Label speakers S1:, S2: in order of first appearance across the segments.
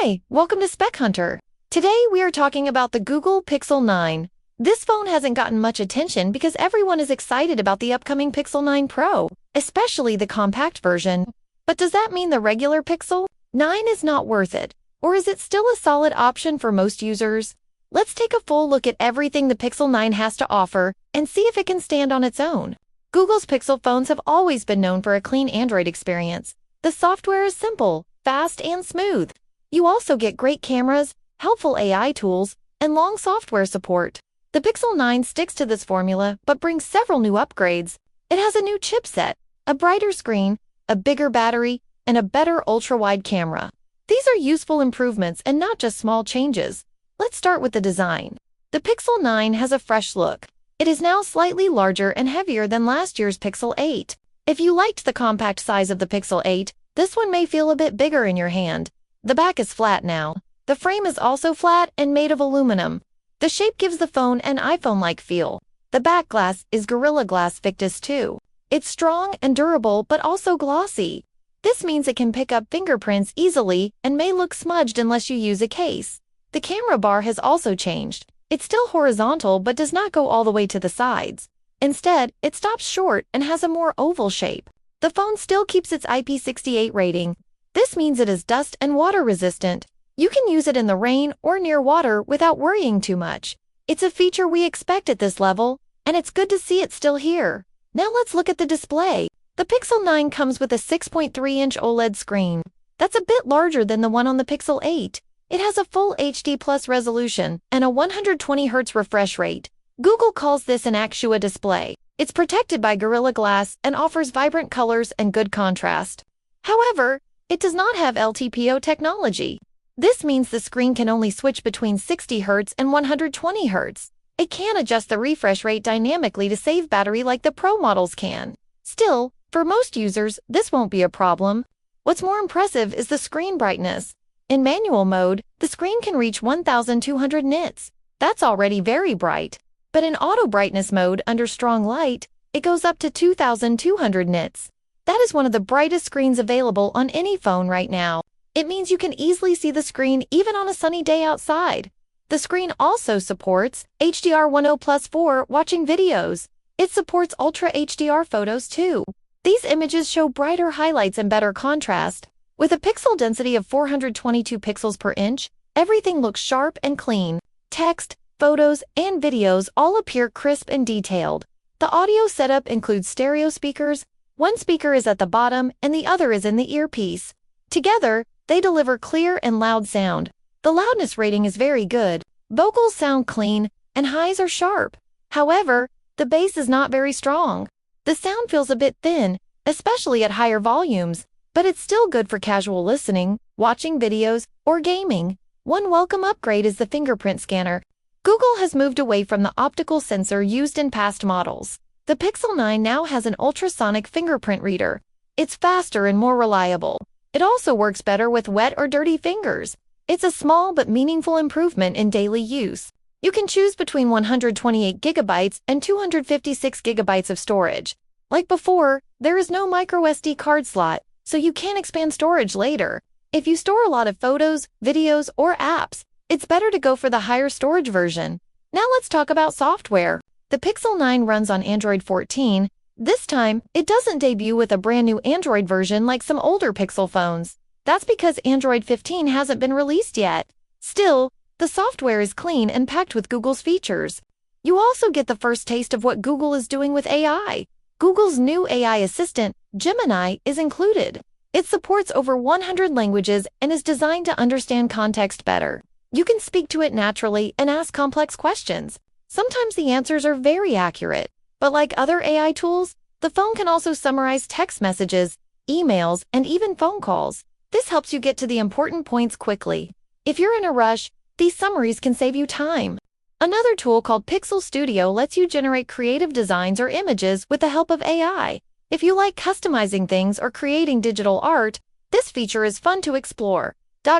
S1: Hi, welcome to Spec Hunter. Today we are talking about the Google Pixel 9. This phone hasn't gotten much attention because everyone is excited about the upcoming Pixel 9 Pro, especially the compact version. But does that mean the regular Pixel 9 is not worth it? Or is it still a solid option for most users? Let's take a full look at everything the Pixel 9 has to offer and see if it can stand on its own. Google's Pixel phones have always been known for a clean Android experience. The software is simple, fast, and smooth. You also get great cameras, helpful AI tools, and long software support. The Pixel 9 sticks to this formula but brings several new upgrades. It has a new chipset, a brighter screen, a bigger battery, and a better ultra-wide camera. These are useful improvements and not just small changes. Let's start with the design. The Pixel 9 has a fresh look. It is now slightly larger and heavier than last year's Pixel 8. If you liked the compact size of the Pixel 8, this one may feel a bit bigger in your hand. The back is flat now. The frame is also flat and made of aluminum. The shape gives the phone an iPhone-like feel. The back glass is Gorilla Glass Victus 2. It's strong and durable but also glossy. This means it can pick up fingerprints easily and may look smudged unless you use a case. The camera bar has also changed. It's still horizontal but does not go all the way to the sides. Instead, it stops short and has a more oval shape. The phone still keeps its IP68 rating. This means it is dust and water resistant. You can use it in the rain or near water without worrying too much. It's a feature we expect at this level, and it's good to see it still here. Now let's look at the display. The Pixel 9 comes with a 6.3-inch OLED screen. That's a bit larger than the one on the Pixel 8. It has a full HD Plus resolution and a 120Hz refresh rate. Google calls this an Actua display. It's protected by Gorilla Glass and offers vibrant colors and good contrast. However, it does not have LTPO technology. This means the screen can only switch between 60 Hz and 120 Hz. It can adjust the refresh rate dynamically to save battery like the Pro models can. Still, for most users, this won't be a problem. What's more impressive is the screen brightness. In manual mode, the screen can reach 1200 nits. That's already very bright. But in auto brightness mode under strong light, it goes up to 2200 nits. That is one of the brightest screens available on any phone right now. It means you can easily see the screen even on a sunny day outside. The screen also supports HDR10+4 watching videos. It supports Ultra HDR photos too. These images show brighter highlights and better contrast. With a pixel density of 422 pixels per inch, everything looks sharp and clean. Text, photos, and videos all appear crisp and detailed. The audio setup includes stereo speakers. One speaker is at the bottom and the other is in the earpiece. Together, they deliver clear and loud sound. The loudness rating is very good. Vocals sound clean, and highs are sharp. However, the bass is not very strong. The sound feels a bit thin, especially at higher volumes, but it's still good for casual listening, watching videos, or gaming. One welcome upgrade is the fingerprint scanner. Google has moved away from the optical sensor used in past models. The Pixel 9 now has an ultrasonic fingerprint reader. It's faster and more reliable. It also works better with wet or dirty fingers. It's a small but meaningful improvement in daily use. You can choose between 128 GB and 256 GB of storage. Like before, there is no microSD card slot, so you can expand storage later. If you store a lot of photos, videos, or apps, it's better to go for the higher storage version. Now let's talk about software. The Pixel 9 runs on Android 14. This time, it doesn't debut with a brand new Android version like some older Pixel phones. That's because Android 15 hasn't been released yet. Still, the software is clean and packed with Google's features. You also get the first taste of what Google is doing with AI. Google's new AI assistant, Gemini, is included. It supports over 100 languages and is designed to understand context better. You can speak to it naturally and ask complex questions. Sometimes the answers are very accurate, but like other AI tools, the phone can also summarize text messages, emails, and even phone calls. This helps you get to the important points quickly. If you're in a rush, these summaries can save you time. Another tool called Pixel Studio lets you generate creative designs or images with the help of AI. If you like customizing things or creating digital art, this feature is fun to explore.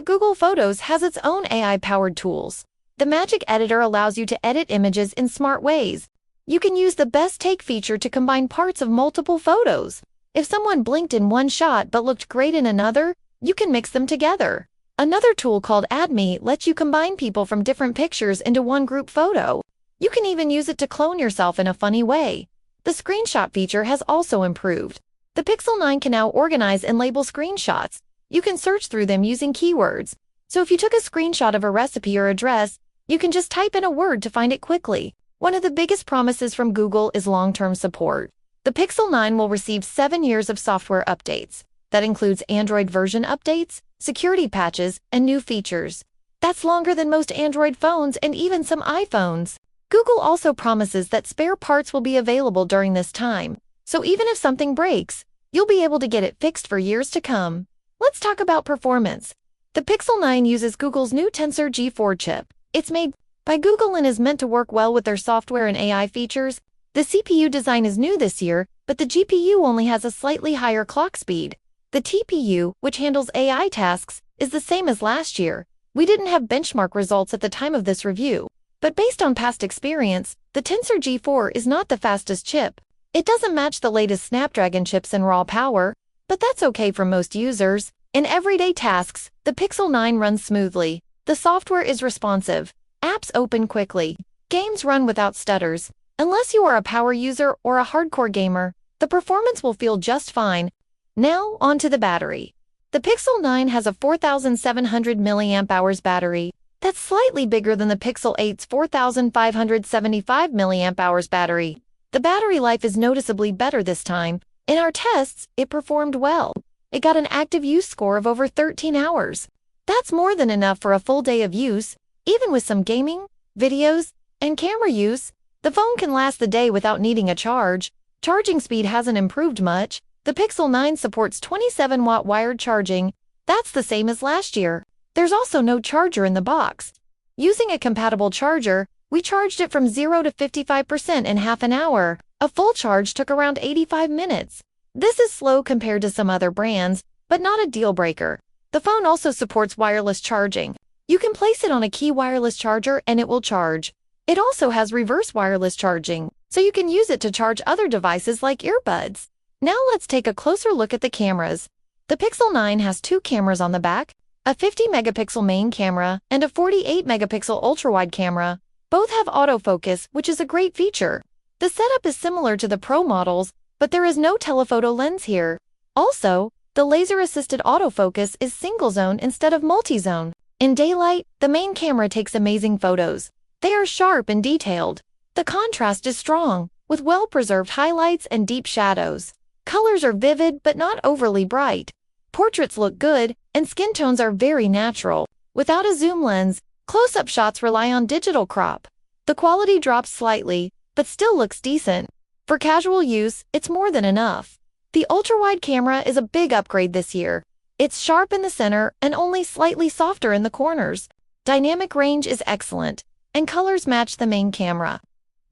S1: Google Photos has its own AI-powered tools. The Magic Editor allows you to edit images in smart ways. You can use the Best Take feature to combine parts of multiple photos. If someone blinked in one shot but looked great in another, you can mix them together. Another tool called Add Me lets you combine people from different pictures into one group photo. You can even use it to clone yourself in a funny way. The screenshot feature has also improved. The Pixel 9 can now organize and label screenshots. You can search through them using keywords. So if you took a screenshot of a recipe or a dress, you can just type in a word to find it quickly. One of the biggest promises from Google is long-term support. The Pixel 9 will receive 7 years of software updates. That includes Android version updates, security patches, and new features. That's longer than most Android phones and even some iPhones. Google also promises that spare parts will be available during this time. So even if something breaks, you'll be able to get it fixed for years to come. Let's talk about performance. The Pixel 9 uses Google's new Tensor G4 chip. It's made by Google and is meant to work well with their software and AI features. The CPU design is new this year, but the GPU only has a slightly higher clock speed. The TPU, which handles AI tasks, is the same as last year. We didn't have benchmark results at the time of this review, but based on past experience, the Tensor G4 is not the fastest chip. It doesn't match the latest Snapdragon chips in raw power, but that's okay for most users. In everyday tasks, the Pixel 9 runs smoothly. The software is responsive. Apps open quickly. Games run without stutters. Unless you are a power user or a hardcore gamer, the performance will feel just fine. Now, on to the battery. The Pixel 9 has a 4,700 mAh battery. That's slightly bigger than the Pixel 8's 4,575 mAh battery. The battery life is noticeably better this time. In our tests, it performed well. It got an active use score of over 13 hours. That's more than enough for a full day of use. Even with some gaming, videos, and camera use, the phone can last the day without needing a charge. Charging speed hasn't improved much. The Pixel 9 supports 27-watt wired charging. That's the same as last year. There's also no charger in the box. Using a compatible charger, we charged it from 0 to 55% in half an hour. A full charge took around 85 minutes. This is slow compared to some other brands, but not a deal breaker. The phone also supports wireless charging. You can place it on a key wireless charger and it will charge. It also has reverse wireless charging, so you can use it to charge other devices like earbuds. Now let's take a closer look at the cameras. The Pixel 9 has 2 cameras on the back, a 50-megapixel main camera and a 48-megapixel ultra-wide camera. Both have autofocus, which is a great feature. The setup is similar to the Pro models, but there is no telephoto lens here. Also, the laser-assisted autofocus is single-zone instead of multi-zone. In daylight, the main camera takes amazing photos. They are sharp and detailed. The contrast is strong, with well-preserved highlights and deep shadows. Colors are vivid but not overly bright. Portraits look good, and skin tones are very natural. Without a zoom lens, close-up shots rely on digital crop. The quality drops slightly, but still looks decent. For casual use, it's more than enough. The ultra-wide camera is a big upgrade this year. It's sharp in the center and only slightly softer in the corners. Dynamic range is excellent, and colors match the main camera.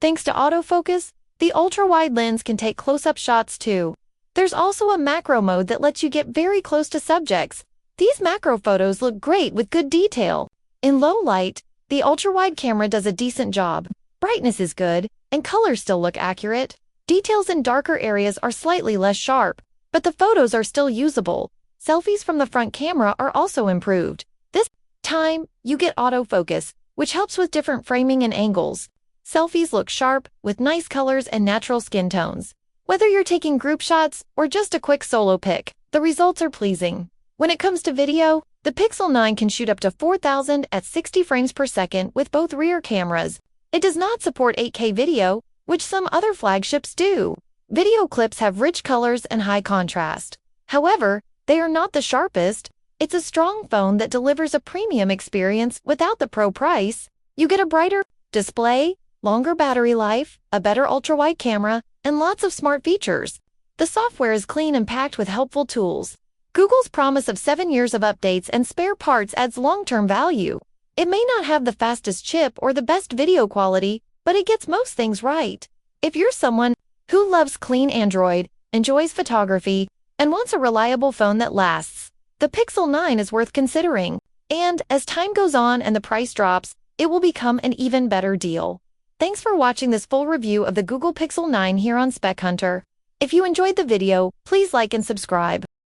S1: Thanks to autofocus, the ultra-wide lens can take close-up shots too. There's also a macro mode that lets you get very close to subjects. These macro photos look great with good detail. In low light, the ultra-wide camera does a decent job. Brightness is good, and colors still look accurate. Details in darker areas are slightly less sharp, but the photos are still usable. Selfies from the front camera are also improved. This time, you get autofocus, which helps with different framing and angles. Selfies look sharp, with nice colors and natural skin tones. Whether you're taking group shots or just a quick solo pic, the results are pleasing. When it comes to video, the Pixel 9 can shoot up to 4,000 at 60 frames per second with both rear cameras. It does not support 8K video, which some other flagships do. Video clips have rich colors and high contrast. However, they are not the sharpest. It's a strong phone that delivers a premium experience without the Pro price. You get a brighter display, longer battery life, a better ultra-wide camera, and lots of smart features. The software is clean and packed with helpful tools. Google's promise of 7 years of updates and spare parts adds long-term value. It may not have the fastest chip or the best video quality, but it gets most things right. If you're someone who loves clean Android, enjoys photography, and wants a reliable phone that lasts, the Pixel 9 is worth considering. And as time goes on and the price drops, it will become an even better deal. Thanks for watching this full review of the Google Pixel 9 here on Spec Hunter. If you enjoyed the video, please like and subscribe.